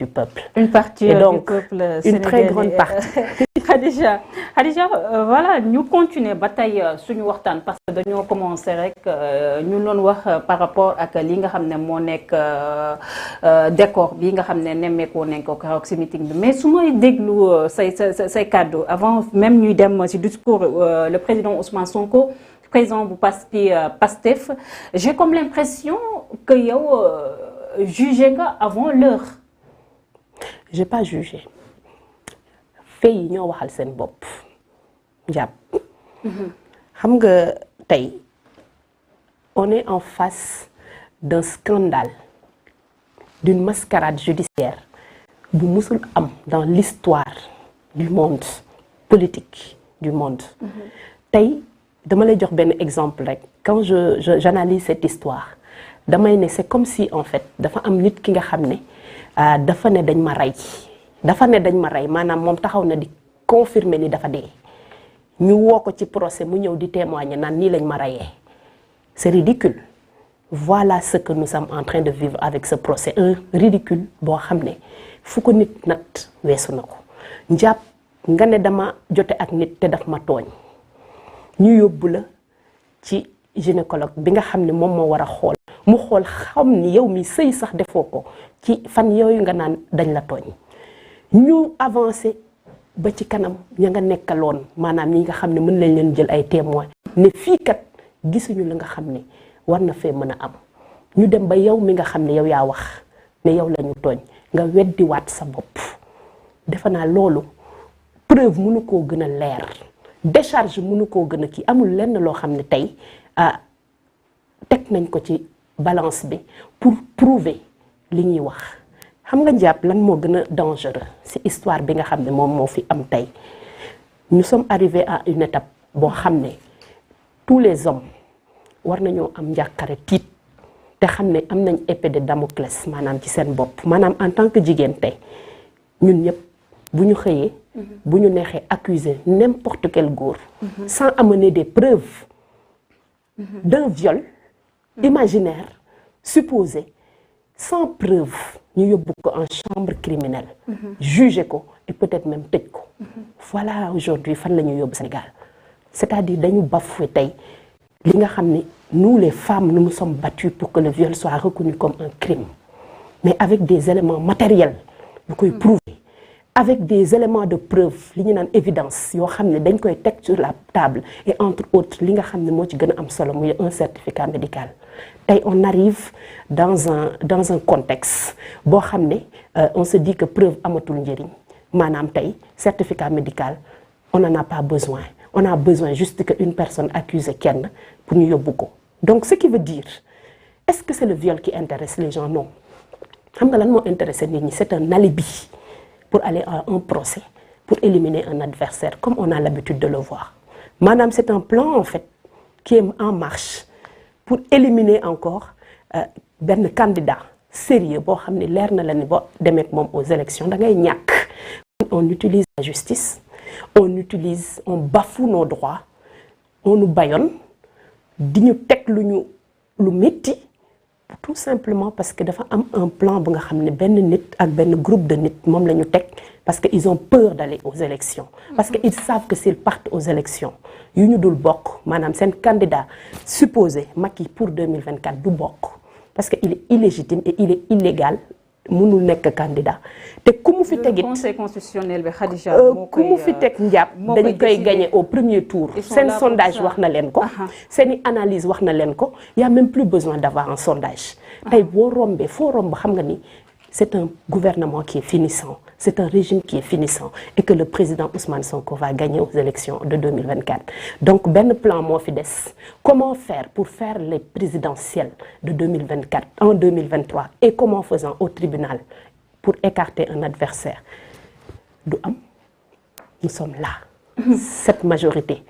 du peuple. Une partie et donc, du peuple sénégalais. Une très grande partie. Khadija, voilà, ñu continuer ba tey suñu waxtaan parce que dañoo commencé rek ñu doon wax par rapport ak li nga xam ne moo nekk décor bi nga xam ne nemmeekoo nañ ko keroog ci meeting bi mais su may déglu say kàddu avant même ñuy dem ci discours le président Ousmane Sonko président bu Pastef j'ai comme l'impression que yow jugé nga avant l'heure. J'ai pas jugé. Faits yi ñoo waxal seen bopp jàpp. xam nga tey on est en face d'un scandale d'une mascarade judiciaire bu musul am dans l'histoire du monde politique du monde. tey dama lay jox benn exemple rek quand j'analyse cette histoire damay ne c'est comme si en fait dafa am nit ki nga xam ne dafa ne dañ ma rey. dafa ne dañ ma rey maanaam moom taxaw na di confirmer ni dafa dee ñu woo ko ci procès mu ñëw di témoigner naan nii lañ ma reyee c'est ridicule voilà ce que nous sommes en train de vivre avec ce procès un ridicule boo xam ne fu ko nit nat weesu na ko njàpp nga ne dama jote ak nit te daf ma tooñ ñu yóbbu la ci gynécologue bi nga xam ne moom moo war a xool mu xool xam ni yow mi sëy sax defoo ko ci fan yooyu nga naan dañ la tooñ ñu avancé ba ci kanam ña nga nekkaloon maanaam ñi nga xam ne mën nañ leen jël ay témoins ne fii kat gisuñu la nga xam ne war na fee mën a am ñu dem ba yow mi nga xam ne yow yaa wax ne yow la ñu tooñ nga weddiwaat sa bopp defe naa loolu preuve mënu koo gën a leer décharge mënu koo gën a kii amul lenn loo xam ne tey teg nañ ko ci balance bi pour prouver li ñuy wax. xam nga jàpp lan moo gën a dangereux ci histoire bi nga xam ne moom moo fi am tey nous sommes arrivés à une étape boo xam ne tous les hommes war nañoo am njàqare tiit te xam ne am nañ épée de Damoclès maanaam ci seen bopp maanaam en tant que jigéen tey ñun ñëpp bu ñu xëyee bu ñu neexee accuser n'importe quel góor sans amener des preuves d'un viol imaginaire supposé sans preuve ñu yóbbu ko en chambre criminelle juger ko et peut-être même tëj ko voilà aujourd'hui fan la ñu yóbbu Sénégal c'est-à-dire dañu bafoué tey li nga xam ne nous les femmes nous nous sommes battues pour que le viol soit reconnu comme un crime mais avec des éléments matériels yu koy prouver avec des éléments de preuve li ñu naan évidence yoo xam ne dañ koy teg sur la table et entre autres li nga xam ne moo ci gën a am solo muy un certificat médical tey on arrive dans un contexte boo xam ne on se dit que preuve amatul njëriñ maanaam tey certificat médical on n'en a pas besoin on a besoin juste que une personne accuse kenn pour ñu yóbbu ko donc ce qui veut dire est-ce que c'est le viol qui intéresse les gens non xam nga lan moo intéressé nit ñi c'est un alibi pour aller à un procès pour éliminer un adversaire comme on a l'habitude de le voir maanaam c'est un plan en fait qui est en marche pour éliminer encore benn candidat sérieux boo xam ne leer na la ni boo demee ak moom aux élections da ngay ñàkk. On utilise la justice on bafoue nos droits on nous bâillonne di ñu teg lu métti tout simplement parce que dafa am un plan bu nga xam ne benn nit ak benn groupe de nit moom la ñu teg parce que ils ont peur d'aller aux élections parce que ils savent que s'ils partent aux élections yu ñu dul bokk maanaam seen candidat supposé Macky pour 2024 du bokk parce que il est illégitime et il est illégal mënul nekk candidat te ku mu fi tegit conseil constitutionnel bi Khadija ku mu fi teg njàpp dañ koy gagner au premier tour seen sondage wax na leen ko seeni analyse wax na leen ko y a même plus besoin d'avoir un sondage tey boo rombee foo romb xam nga ni c'est un gouvernement qui est finissant c'est un régime qui est finissant et que le président Ousmane Sonko va gagner aux élections de 2024 donc benn plan moo fi des comment faire pour faire les présidentielles de 2024 en 2023 et comment faisant au tribunal pour écarter un adversaire du am nous sommes là cette majorité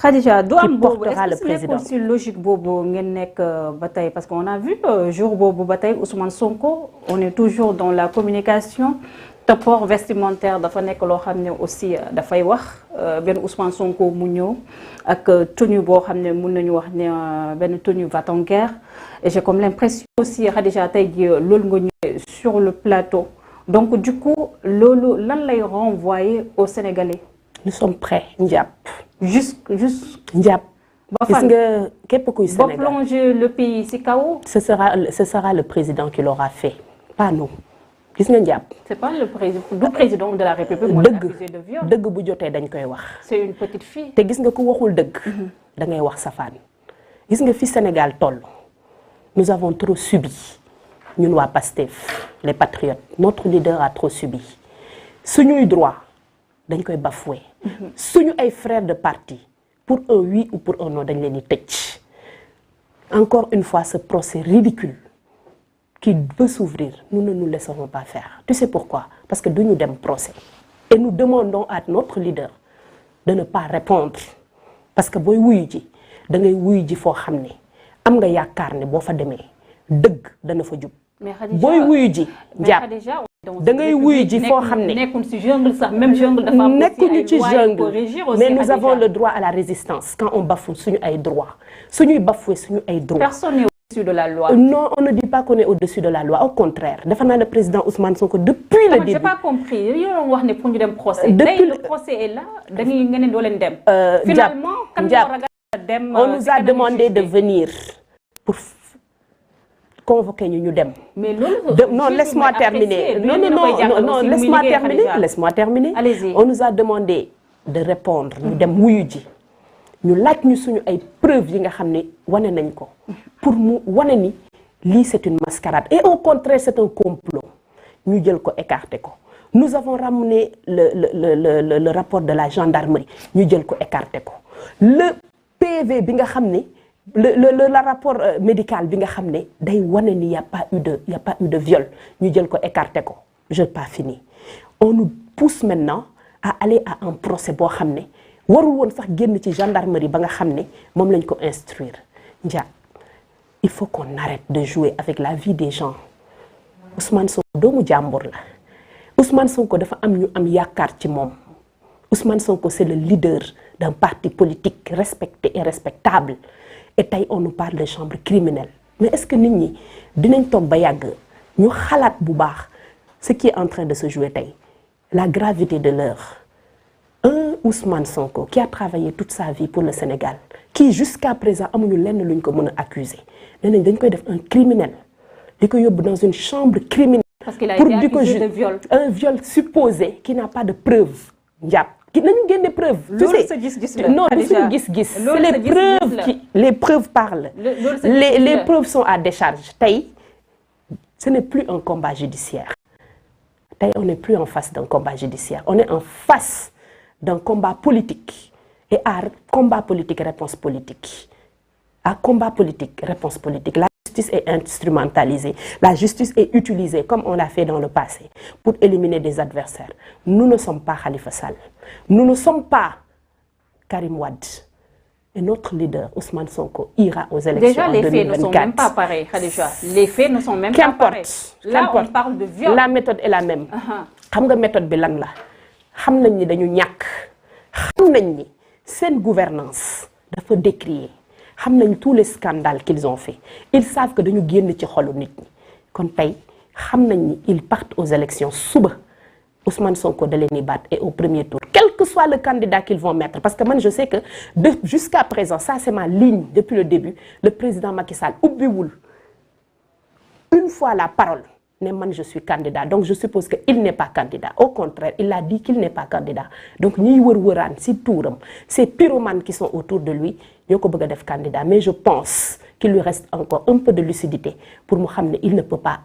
Khadija du am boobu portera le est-ce que président c'est logique boobu ngeen nekk ba tey parce qu'on a vu jour boobu ba tey Ousmane Sonko on est toujours dans la communication te port vestimentaire dafa nekk loo xam ne aussi dafay wax benn Ousmane Sonko mu ñëw ak tenue boo xam ne mun nañu wax ne benn tenue va-t-en-guerre et j'ai comme l'impression aussi Khadija tey jii loolu nga ñëwee sur le plateau Donc du coup loolu lan lay renvoyer aux Sénégalais. Nous sommes prêts njàpp. juste njàpp. Gis nga képp kuy Sénégal ba plonger le pays ci kaw. ce sera le président qui l'aura fait pas nous. Gis nga njàpp. C'est pas le président de la République moo lay accusé de viol. dëgg bu jotee dañ koy wax. C'est une petite fille. te gis nga ku waxul dëgg. da ngay wax safaan. gis nga fi Sénégal toll. nous avons trop subi. ñun waa PASTEF les patriotes notre leader a trop subi. suñuy droit dañ koy bafoué. suñu ay frères de parti pour un oui ou pour un non dañ leen di tëj. encore une fois ce procès ridicule qui veut s'ouvrir nous ne nous laisserons pas faire. Tu sais pourquoi? Parce que duñu dem procès. Et nous demandons à notre leader de ne pas répondre. Parce que booy wuyu ji da ngay wuyu ji foo xam ne am nga yaakaar ne boo fa demee dëgg dana fa jub. booy wuyu ji jàpp da ngay wuyu ji foo xam ne nekkuñu ci jungle sax même jungle dafa am nekkuñu ci jungle mais nous avons le droit à la résistance quand on bafoue suñu ay droits suñuy bafouer suñu ay droits. Personne n'est au-dessus de la loi. Non, on ne dit pas qu'on est au-dessus de la loi. Au contraire, defe naa le président Ousmane Sonko depuis le début. J'ai pas compris. Yow wax ne pour ñu dem procès. Depuis le procès est là, da ngay ngeen doo leen dem. Finalement, kan moo ragal dem. On nous a demandé de venir pour convoquer ñu dem. Mais loolu non, laisse-moi terminer. Non, laisse-moi terminer. Allez-y. On nous a demandé de répondre, ñu dem wuyu ji. ñu laaj ñu suñu ay preuves yi nga xam ne wane nañ ko pour mu wane ni lii c'est une mascarade et au contraire c'est un complot ñu jël ko écarté ko. Nous avons ramené le rapport de la gendarmerie ñu jël ko écarté ko. Le PV bi nga xam ne le rapport médical bi nga xam ne day wane ni y a pas eu de viol ñu jël ko écarté ko. Je n'ai pas fini. On nous pousse maintenant à aller à un procès boo xam ne warul woon sax génn ci gendarmerie ba nga xam ne moom lañ ko instruire. Ndiaye il faut qu'on arrête de jouer avec la vie des gens. Ousmane Sonko doomu jàmbur la. Ousmane Sonko dafa am ñu am yaakaar ci moom. Ousmane Sonko c'est le leader d'un parti politique respecté et respectable. Et tey on nous parle de chambre criminelle. Mais est-ce que nit ñi dinañ toog ba yàgg ñu xalaat bu baax ce qui est en train de se jouer tey la gravité de l'heure. Un Ousmane Sonko qui a travaillé toute sa vie pour le Sénégal qui jusqu'à présent amuñu lenn luñ ko mën a accuser nee nañ dañ koy def un criminel di ko yóbbu dans une chambre criminelle. Parce qu'il a été accusé de viol. Un viol supposé qui n'a pas de preuve. Njàpp ki nañu génne preuve. loolu sa gis-gis la non du suñu gis-gis. C'est les preuves parlent. Les preuves sont à décharge. Tey ce n'est plus un combat judiciaire. Tey on n'est plus en face d'un combat judiciaire. On est en face d'un combat politique. Et à combat politique, réponse politique. À combat politique, réponse politique. La justice est instrumentalisée. La justice est utilisée, comme on l'a fait dans le passé, pour éliminer des adversaires. Nous ne sommes pas Khalifa Sall. Nous ne sommes pas Karim Wade. Et notre leader, Ousmane Sonko, ira aux élections en 2024. Déjà, les faits ne sont même pas pareils, Khadija. Les faits ne sont même pas pareils. Là, on parle de viol. La méthode est la même. Xam nga méthode bi lan la. Xam nañ ni dañu ñàkk. Xam nañ ni seen gouvernance dafa décrier. Xam nañ tous les scandales qu'ils ont fait. Ils savent que dañu génn ci xolu nit ñi. Kon tey xam nañ ni ils partent aux élections suba. Ousmane Sonko da leen di battre et au premier tour. Quel que soit le candidat qu'ils vont mettre. Parce que moi je sais que jusqu'à présent, ça c'est ma ligne depuis le début, le président Macky Sall ubbiwul une fois la parole. Ne man je suis candidat. Donc je suppose qu'il n'est pas candidat. Au contraire, il a dit qu'il n'est pas candidat. Donc ñiy wër-wëraan ci touram, ces pyromanes qui sont autour de lui, ñoo ko bëgg a def candidat. Mais je pense qu'il lui reste encore un peu de lucidité pour mu xam ne il ne peut pas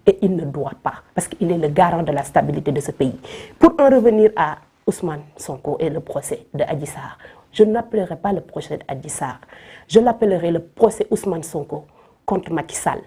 et il ne doit pas. Parce qu'il est le garant de la stabilité de ce pays. Pour en revenir à Ousmane Sonko et le procès de Adji Sarr, je n'appellerai pas le procès d'Adji Sarr. Je l'appellerai le procès Ousmane Sonko contre Macky Sall,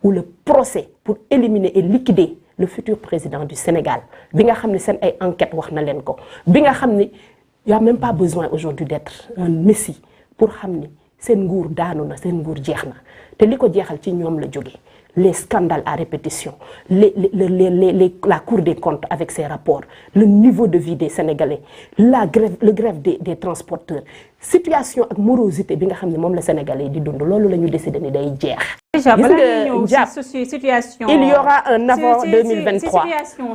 ou le procès pour éliminer et liquider le futur président du Sénégal. Bi nga xam ne seen ay enquête wax na leen ko. Bi nga xam ne y a même pas besoin aujourd'hui d'être un messie pour xam ne seen nguur daanu na seen nguur jeex na te li ko jeexal ci ñoom la jóge les scandales à répétition la Cour des comptes avec ses rapports le niveau de vie des Sénégalais le grève des transporteurs situation ak morosité bi nga xam ne moom la Sénégalais di dund loolu la ñu décidé ni day jeex. Déjà situation il y aura un avant 2023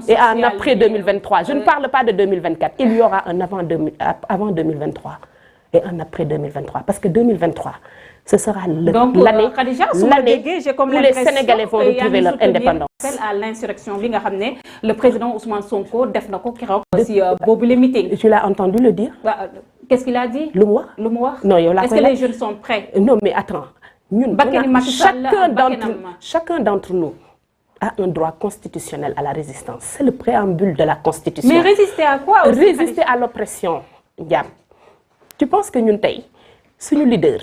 et un après 2023 je ne parle pas de 2024 il y aura un avant 2023 et un après 2023 parce que 2023 ce sera l'année où les Sénégalais vont retrouver leur indépendance. Appel à l'insurrection bi nga xam ne le président Ousmane Sonko def na ko keroog si boobu le meeting. Tu l'as entendu le dire? Qu'est-ce qu'il a dit? lu mu wax non yow est-ce que les jeunes sont prêts? Non mais attends ñun chacun d'entre nous a un droit constitutionnel à la résistance. C'est le préambule de la Constitution. Mais résister à quoi aussi? Résister à l'oppression. Ndiam, tu penses que ñun tey suñu leader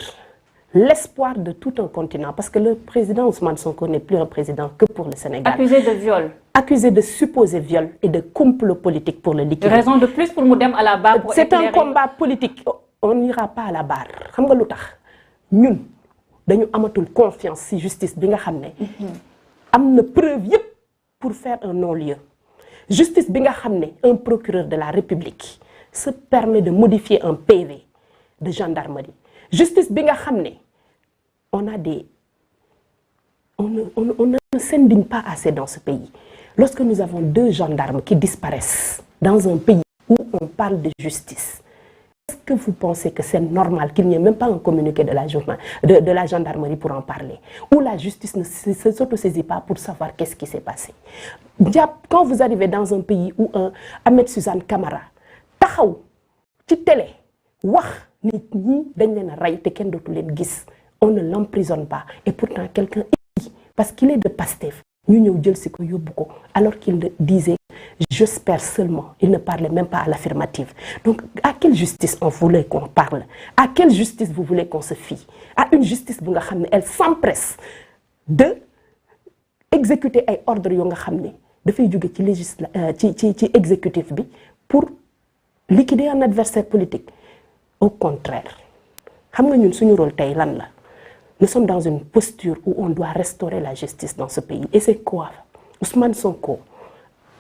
l'espoir de tout un continent parce que le président Ousmane Sonko n'est plus un président que pour le Sénégal. Accusé de viol. Accusé de supposé viol et de complot politique pour le liquider. Raison de plus pour mu dem à la barre. C'est un combat politique. On n'ira pas à la barre. Xam nga lu tax ñun dañu amatul confiance ci justice bi nga xam ne am na preuve yépp pour faire un non-lieu. Justice bi nga xam ne un procureur de la République se permet de modifier un PV de gendarmerie. Justice bi nga xam ne on ne s'indigne pas assez dans ce pays. Lorsque nous avons 2 gendarmes qui disparaissent dans un pays où on parle de justice, est-ce que vous pensez que c'est normal qu'il n'y ait même pas un communiqué de la gendarmerie pour en parler? Où la justice ne s'autosaisit pas pour savoir qu'est-ce qui s'est passé? Quand vous arrivez dans un pays où un Ahmed Suzanne Camara taxaw ci télé wax nit ñi dañ leen a rey te kenn dootu leen gis on ne l'emprisonne pas et pourtant quelqu'un est parce qu'il est de Pastef ñu ñëw jël si ko yóbbu ko alors qu'il disait j'espère seulement il ne parlait même pas à l'affirmative. Donc à quelle justice on voulait qu'on parle? À quelle justice vous voulez qu'on se fie? À une justice bu nga xam ne elle s'empresse de exécuter ay ordres yoo nga xam ne dafay jóge ci exécutif bi pour liquider un adversaire politique. Au contraire xam nga ñun suñu rôle tey lan la nous sommes dans une posture où on doit restaurer la justice dans ce pays et c'est quoi? Ousmane Sonko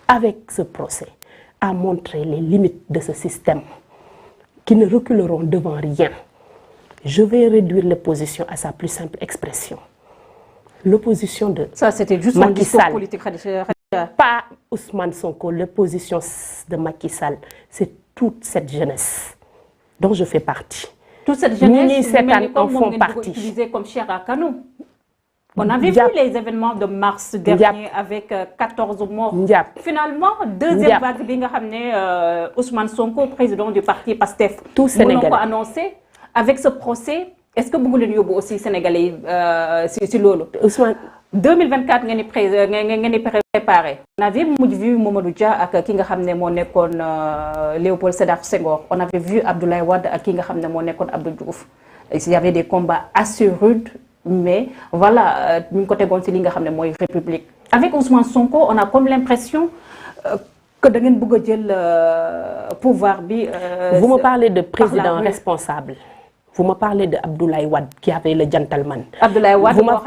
avec ce procès a montré les limites de ce système qui ne reculeront devant rien. Je vais réduire l'opposition à sa plus simple expression. L'opposition de ça c'était juste un discours politique. Pas Ousmane Sonko, l'opposition de Macky Sall, c'est toute cette jeunesse dont je fais partie. Toute cette jeunesse en font partie. Utilisée comme chair à canon. On avait vu les événements de mars dernier avec 14 morts. Finalement, deuxième vague bi nga xam ne Ousmane Sonko, président du parti PASTEF, tout Sénégal ko annoncé avec ce procès. Est-ce que bëgg leen yóbbu aussi Sénégalais si loolu? Ousmane 2024 ngeen di préparé. On avait vu Mamadou Dia ak ki nga xam ne moo nekkoon Léopold Sédar Senghor. On avait vu Abdoulaye Wade ak ki nga xam ne moo nekkoon Abdou Diouf. Il y avait des combats assez rudes mais voilà ñu ngi ko tegoon ci li nga xam ne mooy République. Avec Ousmane Sonko on a comme l'impression que da ngeen bëgg a jël pouvoir bi. Vous me parlez de président responsable. Vous me parlez de Abdoulaye Wade qui avait le gentleman. Abdoulaye Wade vous me parlez